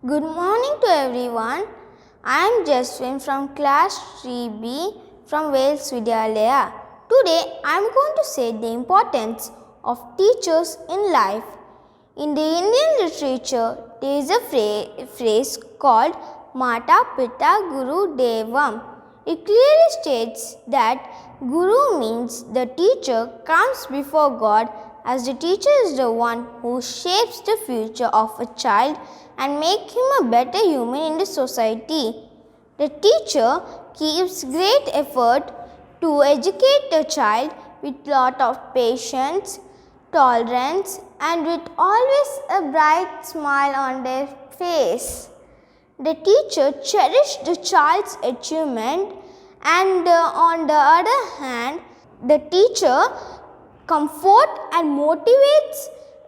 Good morning to everyone. I am Jaswin from class 3B from Wales Vidyalaya. Today I am going to say the importance of teachers in life. In the Indian literature, there is a phrase called Mata Pita Guru Devam. It clearly states that Guru means the teacher comes before God, as the teacher is the one who shapes the future of a child and make him a better human in the society. The teacher gives great effort to educate the child with lot of patience, tolerance, and with always a bright smile on their face. The teacher cherishes the child's achievement, and on the other hand, the teacher comforts and motivates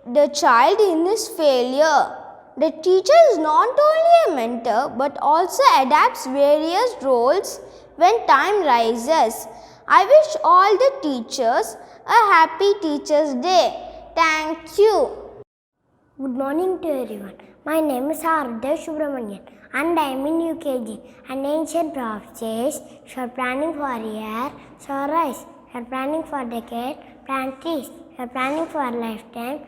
the child in his failure. The teacher is not only a mentor but also adapts various roles when time rises. I wish all the teachers a happy Teachers' Day. Thank you. Good morning to everyone. My name is Hardev Subramanian and I am in UKG. An ancient proverb says, "You are planning for a year, sow rice. You are planning for a decade, plant trees. You are planning for a lifetime,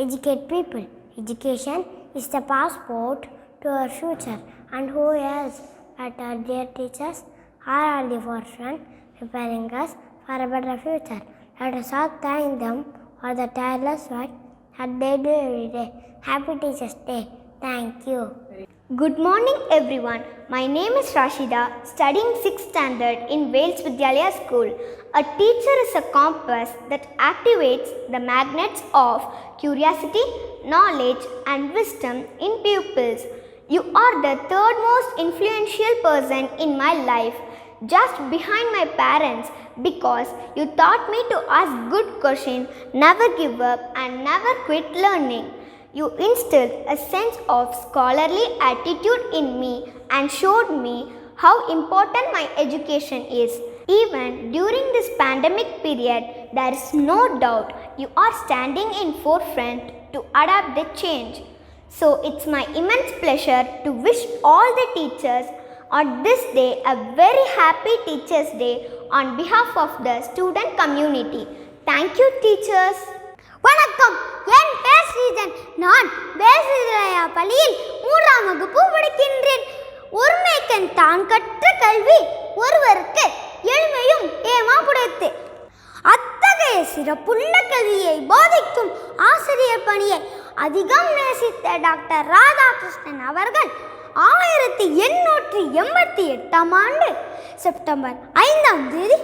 educate people." Education is the passport to our future, and who else but our dear teachers are the forefront preparing us for a better future. Let us all thank them for the tireless work that they do every day. Happy Teachers' Day. Thank you. Good morning everyone. My name is Rashida, studying 6th standard in Wales Vidyalaya School. A teacher is a compass that activates the magnets of curiosity, knowledge and wisdom in pupils. You are the third most influential person in my life, just behind my parents, because you taught me to ask good questions, never give up and never quit learning. You instilled a sense of scholarly attitude in me and showed me how important my education is. Even during this pandemic period, there is no doubt you are standing in forefront to adapt the change. So it's my immense pleasure to wish all the teachers on this day a very happy Teachers' Day on behalf of the student community. Thank you, teachers. வணக்கம், என் பேர் ஸ்ரீதன். நான் பேசுகிறையா பள்ளியில் 3ஆம் வகுப்பு படிக்கின்றேன். ஒருமைக்கண் தான் கற்ற கல்வி ஒருவருக்கு எளிமையும் ஏமாப்புடைத்து. அத்தகைய சிறப்புள்ள கல்வியை போதிக்கும் ஆசிரியர் பணியை அதிகம் நேசித்த டாக்டர் ராதாகிருஷ்ணன் அவர்கள் 1888ஆம் ஆண்டு செப்டம்பர் 5ஆம் தேதி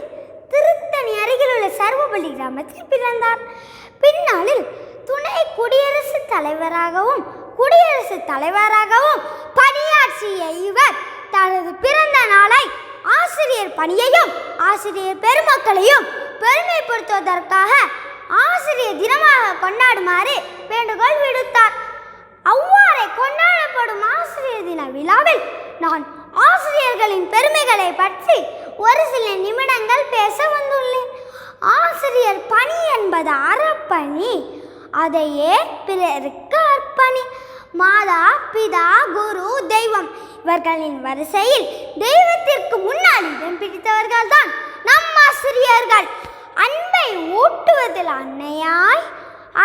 திருத்தணி அருகிலுள்ள சர்வபள்ளி கிராமத்தில் பிறந்தார். பின்னாளில் துணை குடியரசுத் தலைவராகவும் பணியாற்றிய இவர் தனது பிறந்த நாளை ஆசிரியர் பணியையும் ஆசிரியர் பெருமக்களையும் பெருமைப்படுத்துவதற்காக ஆசிரியர் தினமாக கொண்டாடுமாறு வேண்டுகோள் விடுத்தார். அவ்வாறே கொண்டாடப்படும் ஆசிரியர் தின விழாவில் நான் ஆசிரியர்களின் பெருமைகளை பற்றி ஒரு சில நிமிடங்கள் பேச வந்துள்ளேன். ஆசிரியர் பணி என்பது அறப்பணி, அதையே பிறருக்கு அர்ப்பணி. மாதா, பிதா, குரு, தெய்வம் இவர்களின் வரிசையில் தெய்வத்திற்கு முன்னால் இடம் பிடித்தவர்கள் தான் நம் ஆசிரியர்கள். அன்பை ஊட்டுவதில் அன்னையாய்,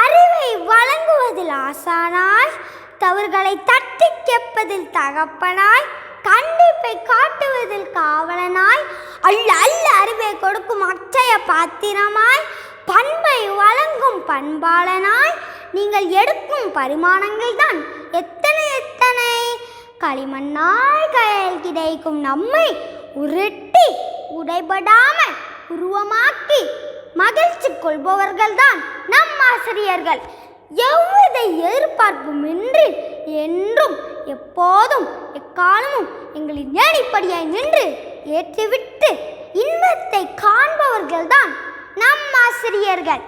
அறிவை வழங்குவதில் ஆசானாய், தவறுகளை தட்டி கேட்பதில் தகப்பனாய், கண்டிப்பை காட்டுவதில் காவலனாய், அல்ல அறிவை கொடுக்கும் அட்சய பாத்திரமாய், பண்பை வழங்கும் பண்பாளனாய், நீங்கள் எடுக்கும் பரிமாணங்கள் தான் எத்தனை களிமண்ணாய் கையில் கிடைக்கும் நம்மை உருட்டி உடைபடாமல் உருவமாக்கி மகிழ்ச்சி கொள்பவர்கள் தான் நம் ஆசிரியர்கள். எவ்வித எதிர்பார்ப்புமின்றி என்றும் எப்போதும் எக்காலமும் எங்களின் நேடிப்படியாய் நின்று ஏற்றிவிட்டு இன்பத்தை காண்பவர்கள் தான் நம் ஆசிரியர்கள்.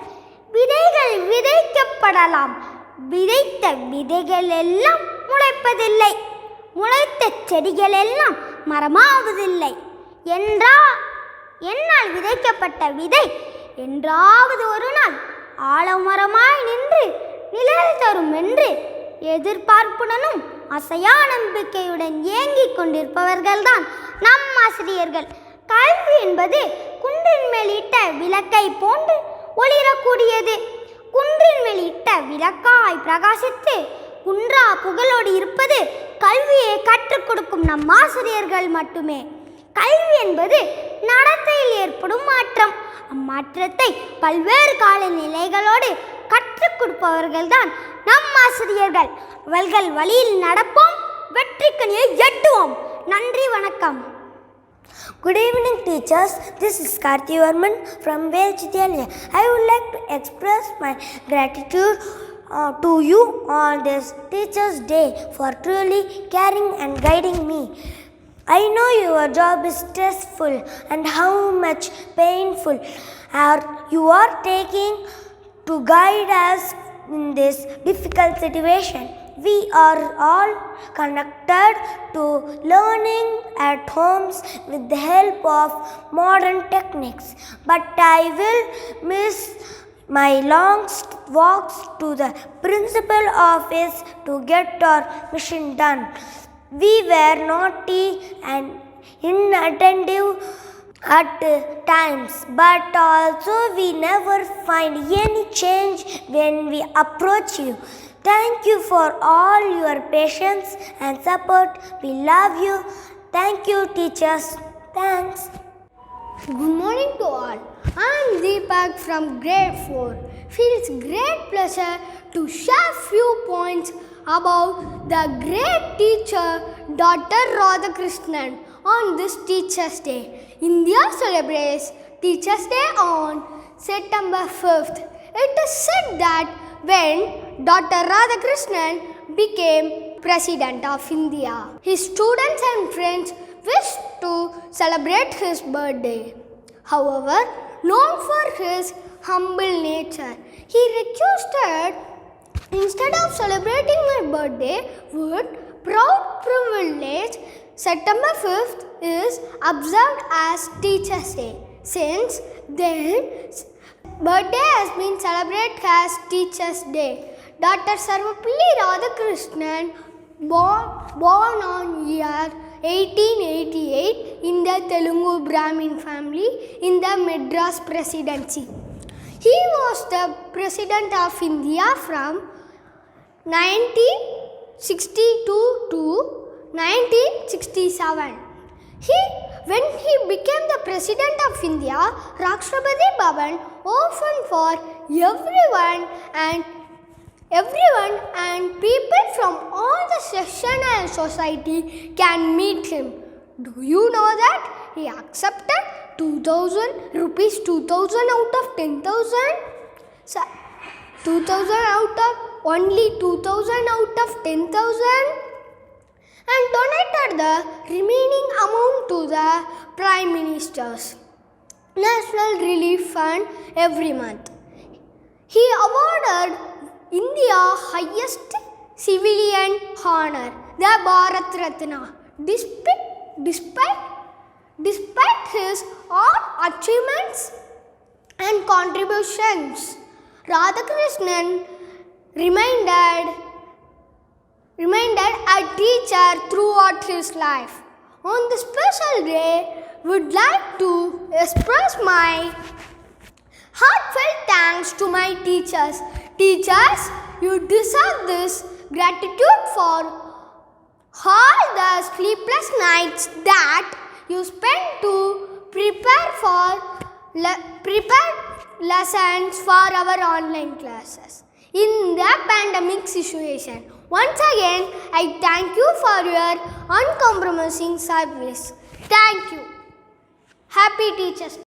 விதைகள் விதைக்கப்படலாம், விதைத்த விதைகள் எல்லாம் முளைப்பதில்லை, முளைத்த செடிகள் எல்லாம் மரமாவதில்லை. என்னால் விதைக்கப்பட்ட விதை என்றாவது ஒரு நாள் ஆலமரமாய் நின்று நிழல் தரும் என்று எதிர்பார்ப்புடனும் அசையா நம்பிக்கையுடன் ஏங்கிக் கொண்டிருப்பவர்கள்தான் நம் ஆசிரியர்கள். கல்வி என்பது குன்றின் மேல் இட்ட விளக்கை போன்று ஒளிரக்கூடியது. குன்றின் மேல் இட்ட விளக்காய் பிரகாசித்து குன்றா புகழோடு இருப்பது கல்வியை கற்றுக் கொடுக்கும் நம் ஆசிரியர்கள் மட்டுமே. கல்வி என்பது நடத்தையில் ஏற்படும் மாற்றம். அம்மாற்றத்தை பல்வேறு காலநிலைகளோடு கற்றுக் கொடுப்பவர்கள்தான் நம் ஆசிரியர்கள். அவர்கள் வழியில் நடப்போம், வெற்றிக்கனியை எட்டுவோம். நன்றி, வணக்கம். Good evening, teachers. This is Karthi Varman from Wales Vidyalaya. I would like to express my gratitude to you on this Teachers' Day for truly caring and guiding me. I know your job is stressful and how much painful you are taking to guide us in this difficult situation. We are all connected to learning at homes with the help of modern techniques, but I will miss my long walks to the principal office to get our mission done. We were naughty and inattentive at times, but also we never find any change when we approach you. Thank you for all your patience and support. We love you. Thank you, teachers. Thanks. Good morning to all. I am Deepak from grade 4. Feels great pleasure to share few points about the great teacher Dr. Radhakrishnan on this Teachers' Day. India celebrates Teachers' Day on September 5th. It is said that when Dr. Radhakrishnan became President of India, his students and friends wished to celebrate his birthday. However, known for his humble nature, he requested, instead of celebrating my birthday with proud privilege, September 5th is observed as Teachers' Day. Since then, birthday has been celebrated as Teachers' Day. Dr. Sarvapalli Radhakrishnan born on year 1888 in the Telugu Brahmin family in the Madras Presidency. He was the President of India from 1962 to 1967. When he became the President of India, Rashtrapati Bhavan opened for everyone and people from all the section and society can meet him. Do you know that he accepted 2,000 rupees, 2,000 out of 10,000? So, 2,000 out of only 2,000 out of 10,000? And donated the remaining amount to the Prime Minister's National Relief Fund every month. He awarded India highest civilian honor, the Bharat Ratna. Despite his all achievements and contributions, Radhakrishnan remained a teacher throughout his life. On this special day, would like to express my heartfelt thanks to my teachers. Teachers, you deserve this gratitude for all the sleepless nights that you spent to prepare lessons for our online classes in the pandemic situation. Once again, I thank you for your uncompromising service. Thank you. Happy Teachers' Day.